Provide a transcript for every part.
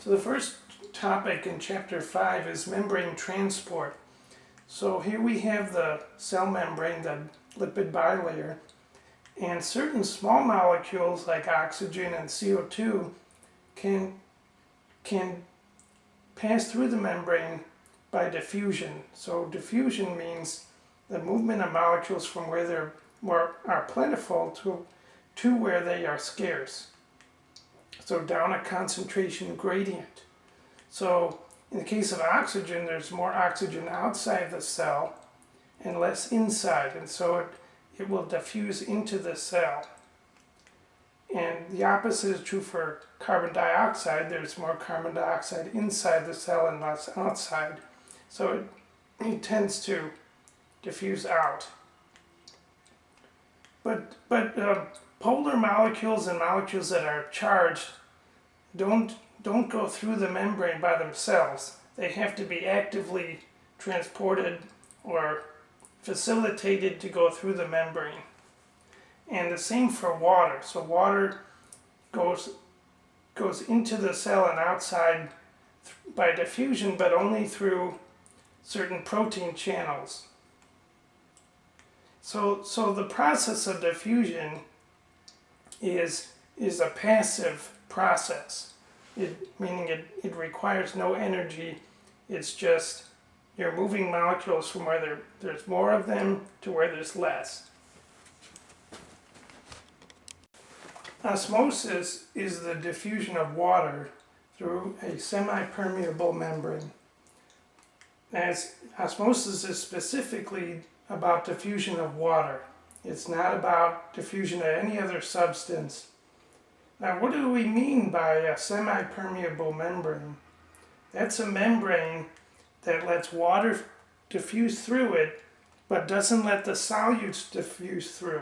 So the first topic in chapter 5 is membrane transport. So here we have the cell membrane, the lipid bilayer, and certain small molecules like oxygen and CO2 can pass through the membrane by diffusion. So diffusion means the movement of molecules from where they are plentiful to where they are scarce. So down a concentration gradient. So in the case of oxygen, there's more oxygen outside the cell and less inside, and so it will diffuse into the cell. And the opposite is true for carbon dioxide. There's more carbon dioxide inside the cell and less outside. So it tends to diffuse out. But polar molecules and molecules that are charged don't go through the membrane by themselves. They have to be actively transported or facilitated to go through the membrane. And the same for water. So water goes into the cell and outside by diffusion, but only through certain protein channels. So the process of diffusion is a passive process, meaning it requires no energy. It's just you're moving molecules from where there's more of them to where there's less. Osmosis is the diffusion of water through a semi-permeable membrane. As osmosis is specifically about diffusion of water. It's not about diffusion of any other substance. Now, what do we mean by a semi-permeable membrane? That's a membrane that lets water diffuse through it, but doesn't let the solutes diffuse through.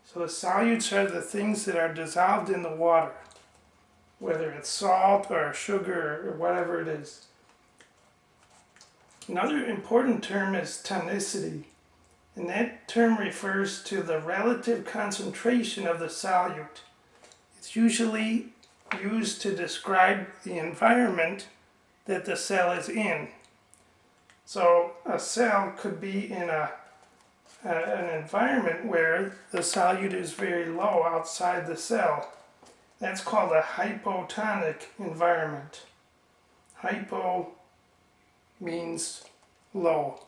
So the solutes are the things that are dissolved in the water, whether it's salt or sugar or whatever it is. Another important term is tonicity, and that term refers to the relative concentration of the solute. It's usually used to describe the environment that the cell is in. So a cell could be in an environment where the solute is very low outside the cell. That's called a hypotonic environment. Hypo means low.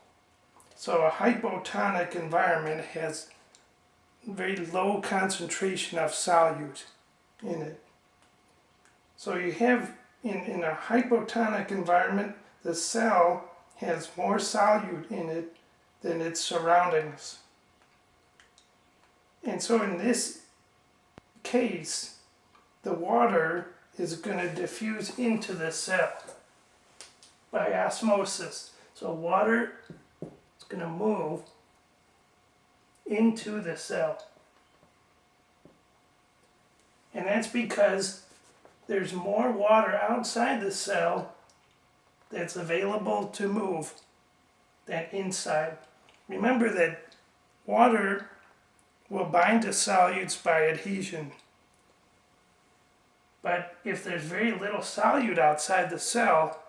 So a hypotonic environment has very low concentration of solute in it. So you have, in a hypotonic environment, the cell has more solute in it than its surroundings. And so in this case, the water is going to diffuse into the cell by osmosis. So water is going to move into the cell. And that's because there's more water outside the cell that's available to move than inside. Remember that water will bind to solutes by adhesion. But if there's very little solute outside the cell,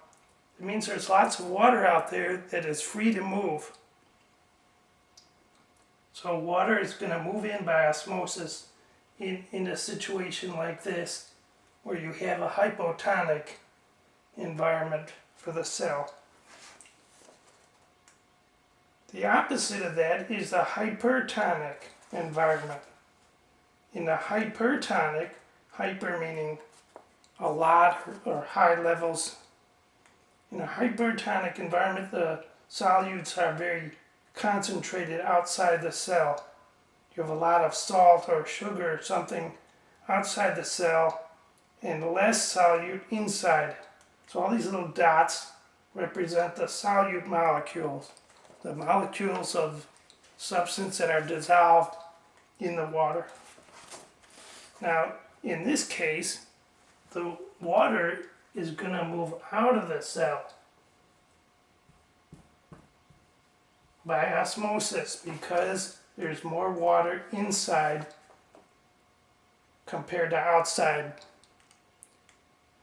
it means there's lots of water out there that is free to move. So water is going to move in by osmosis in a situation like this, where you have a hypotonic environment for the cell. The opposite of that is the hypertonic environment. In the hypertonic, hyper meaning a lot or high levels, in a hypertonic environment, the solutes are very concentrated outside the cell. You have a lot of salt or sugar or something outside the cell and less solute inside. So all these little dots represent the solute molecules, the molecules of substance that are dissolved in the water. Now, in this case, the water is going to move out of the cell by osmosis because there's more water inside compared to outside.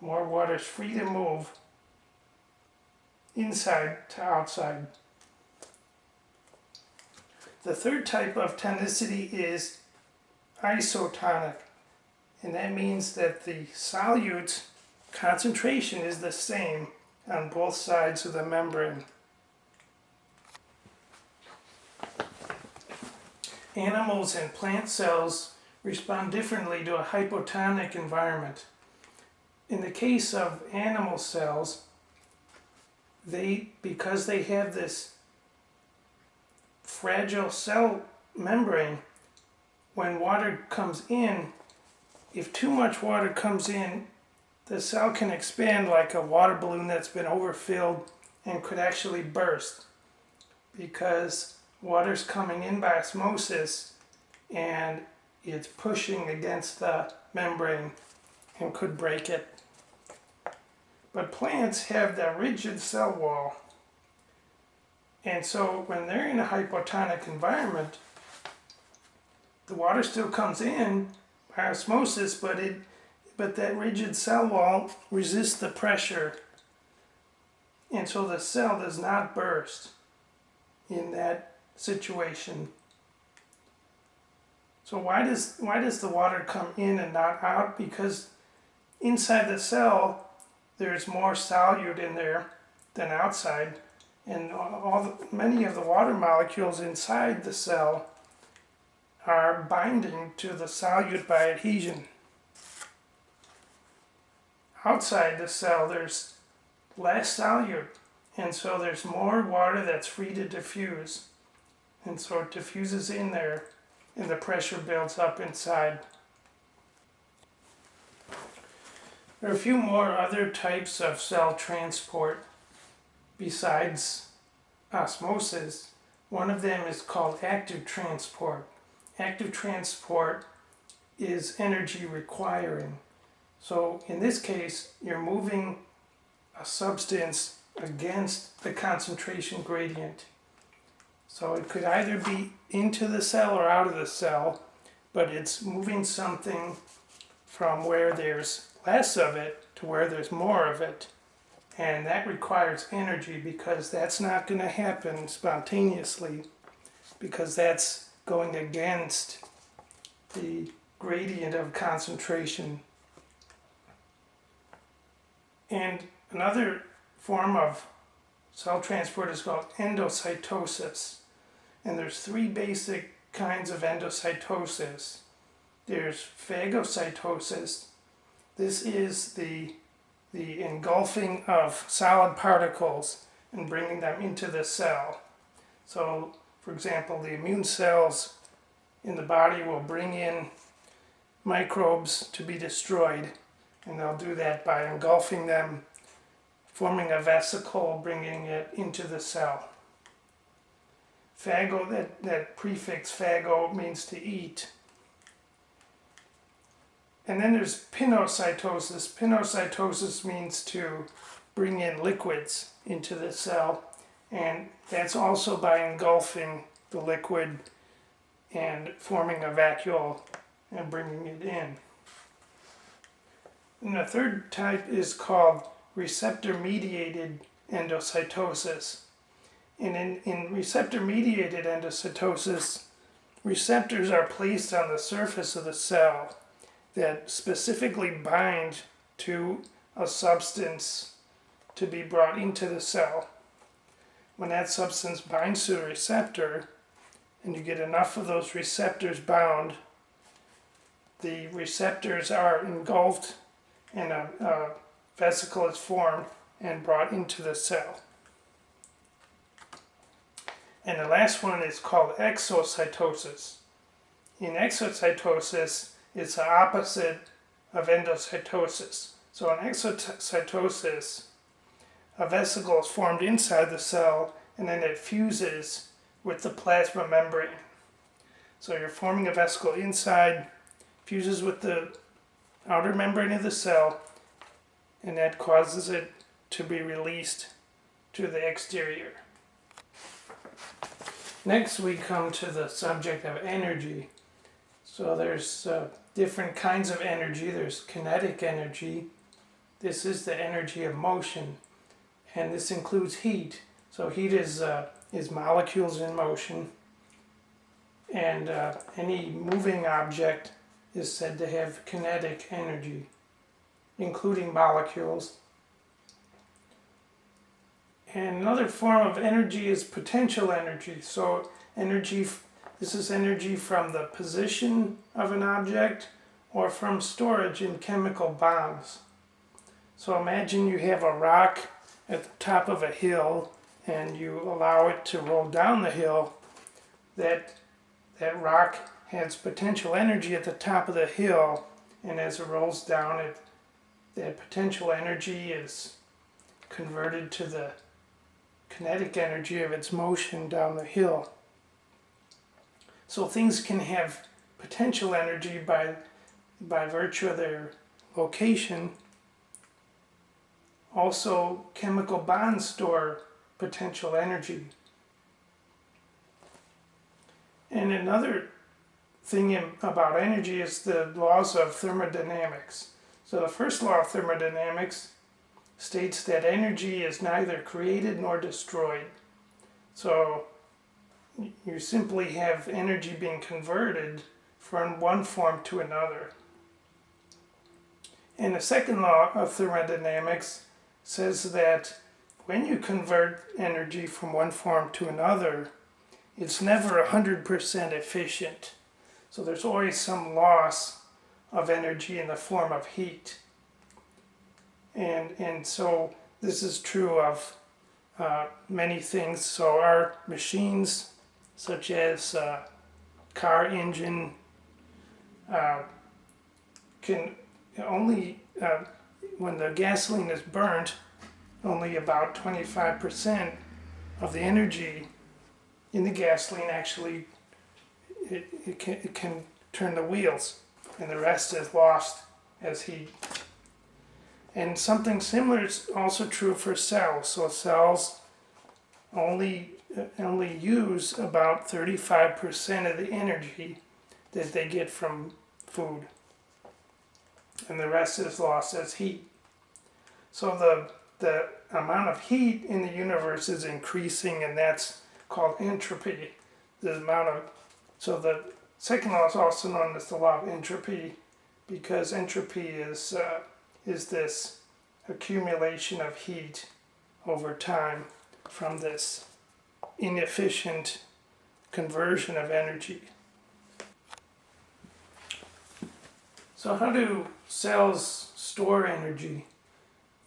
more water is free to move inside to outside. The third type of tonicity is isotonic, and that means that the solute concentration is the same on both sides of the membrane. Animals and plant cells respond differently to a hypotonic environment. In the case of animal cells, because they have this fragile cell membrane, when water comes in, if too much water comes in, the cell can expand like a water balloon that's been overfilled and could actually burst because water's coming in by osmosis and it's pushing against the membrane and could break it. But plants have the rigid cell wall, and so when they're in a hypotonic environment, the water still comes in by osmosis, but that rigid cell wall resists the pressure, and so the cell does not burst in that situation. So why does the water come in and not out? Because inside the cell there's more solute in there than outside, and many of the water molecules inside the cell are binding to the solute by adhesion. Outside the cell there's less solute, and so there's more water that's free to diffuse, and so it diffuses in there and the pressure builds up inside. There are a few more other types of cell transport besides osmosis. One of them is called active transport. Active transport is energy requiring. So in this case, you're moving a substance against the concentration gradient. So it could either be into the cell or out of the cell, but it's moving something from where there's less of it to where there's more of it. And that requires energy because that's not going to happen spontaneously, because that's going against the gradient of concentration. And another form of cell transport is called endocytosis. And there's three basic kinds of endocytosis. There's phagocytosis. This is the engulfing of solid particles and bringing them into the cell. So, for example, the immune cells in the body will bring in microbes to be destroyed, and they'll do that by engulfing them, forming a vesicle, bringing it into the cell. Phago, that prefix phago means to eat. And then there's pinocytosis. Pinocytosis means to bring in liquids into the cell, and that's also by engulfing the liquid and forming a vacuole and bringing it in. And the third type is called receptor-mediated endocytosis. And in receptor-mediated endocytosis, receptors are placed on the surface of the cell that specifically bind to a substance to be brought into the cell. When that substance binds to a receptor, and you get enough of those receptors bound, the receptors are engulfed and a vesicle is formed and brought into the cell. And the last one is called exocytosis. In exocytosis, it's the opposite of endocytosis. So in exocytosis, a vesicle is formed inside the cell and then it fuses with the plasma membrane. So you're forming a vesicle inside, fuses with the outer membrane of the cell, and that causes it to be released to the exterior. Next we come to the subject of energy. So there's different kinds of energy. There's kinetic energy, This is the energy of motion, and this includes heat. So heat is molecules in motion, and any moving object is said to have kinetic energy, including molecules. And another form of energy is potential energy. So this is energy from the position of an object or from storage in chemical bonds. So imagine you have a rock at the top of a hill and you allow it to roll down the hill. That rock has potential energy at the top of the hill, and as it rolls down, that potential energy is converted to the kinetic energy of its motion down the hill. So things can have potential energy by virtue of their location. Also, chemical bonds store potential energy. And another thing about energy is the laws of thermodynamics. So the first law of thermodynamics states that energy is neither created nor destroyed. So you simply have energy being converted from one form to another. And the second law of thermodynamics says that when you convert energy from one form to another, it's never 100% efficient. So there's always some loss of energy in the form of heat. And so this is true of many things. So our machines, such as car engine, can only, when the gasoline is burnt, only about 25% of the energy in the gasoline actually it can turn the wheels, and the rest is lost as heat. And something similar is also true for cells. So cells only use about 35% of the energy that they get from food, and the rest is lost as heat. So the amount of heat in the universe is increasing, and that's called entropy. So the second law is also known as the law of entropy, because entropy is this accumulation of heat over time from this inefficient conversion of energy. So how do cells store energy?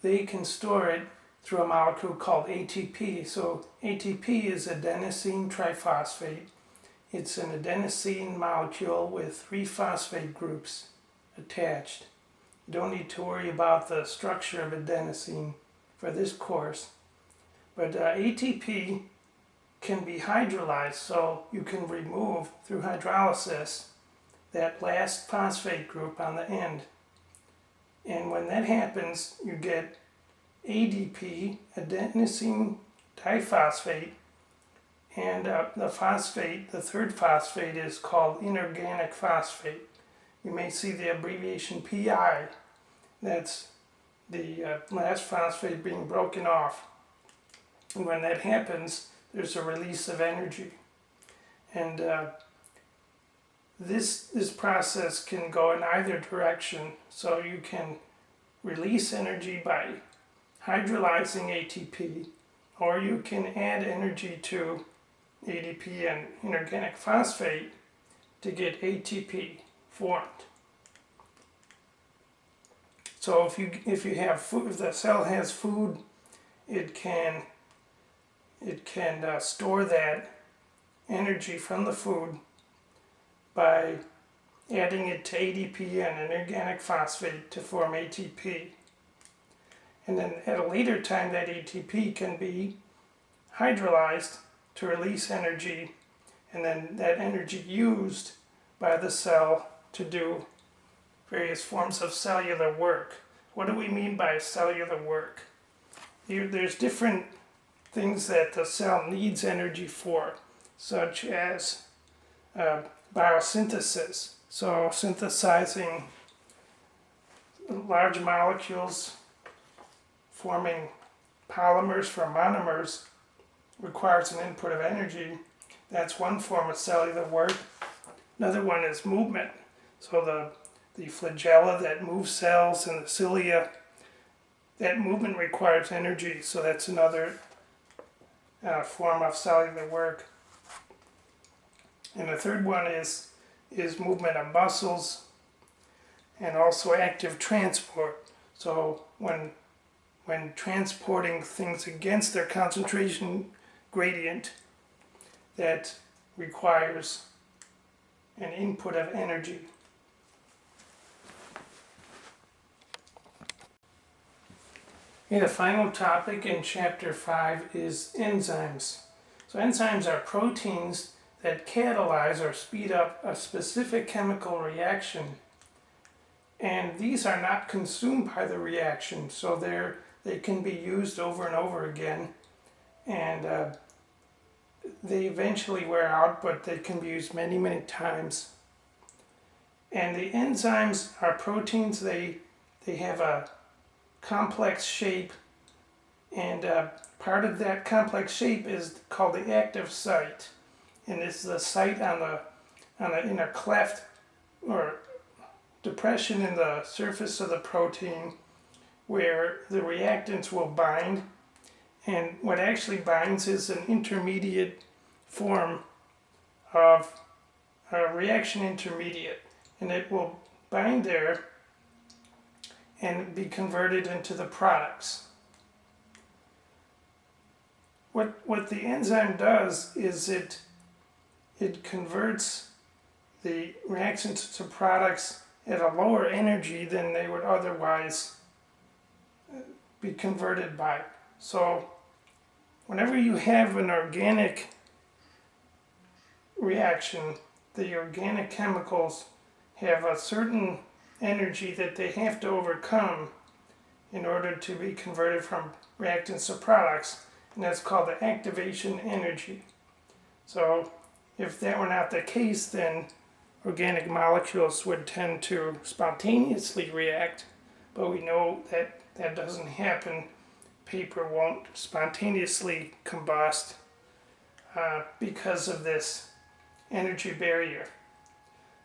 They can store it through a molecule called ATP. So ATP is adenosine triphosphate. It's an adenosine molecule with 3 phosphate groups attached. You don't need to worry about the structure of adenosine for this course. But ATP can be hydrolyzed, so you can remove, through hydrolysis, that last phosphate group on the end. And when that happens, you get ADP, adenosine diphosphate, and the third phosphate is called inorganic phosphate. You may see the abbreviation PI. That's the last phosphate being broken off. And when that happens, there's a release of energy. And this process can go in either direction. So you can release energy by hydrolyzing ATP, or you can add energy to ADP and inorganic phosphate to get ATP formed. So if you have food, if the cell has food, it can store that energy from the food by adding it to ADP and inorganic phosphate to form ATP. And then at a later time, that ATP can be hydrolyzed to release energy, and then that energy used by the cell to do various forms of cellular work. What do we mean by cellular work? There's different things that the cell needs energy for, such as biosynthesis, so synthesizing large molecules forming polymers from monomers requires an input of energy. That's one form of cellular work. Another one is movement. So the flagella that moves cells and the cilia, that movement requires energy. So that's another form of cellular work. And the third one is movement of muscles and also active transport. So when transporting things against their concentration gradient, that requires an input of energy. Okay, the final topic in chapter 5 is enzymes. So enzymes are proteins that catalyze or speed up a specific chemical reaction. And these are not consumed by the reaction, so they can be used over and over again. And they eventually wear out, but they can be used many, many times. And the enzymes are proteins. They have a complex shape, and part of that complex shape is called the active site. And it's the site in a cleft or depression in the surface of the protein where the reactants will bind. And what actually binds is an intermediate form of a reaction intermediate, and it will bind there and be converted into the products. What the enzyme does is it converts the reactions to products at a lower energy than they would otherwise be converted by. So whenever you have an organic reaction, the organic chemicals have a certain energy that they have to overcome in order to be converted from reactants to products, and that's called the activation energy. So if that were not the case, then organic molecules would tend to spontaneously react, but we know that that doesn't happen. Paper won't spontaneously combust because of this energy barrier.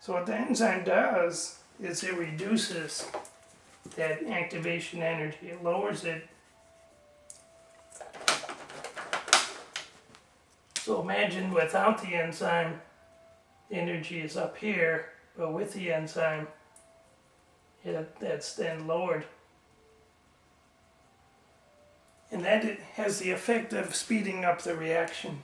So what the enzyme does is it reduces that activation energy. It lowers it. So imagine without the enzyme, the energy is up here, but with the enzyme, that's then lowered. And that it has the effect of speeding up the reaction.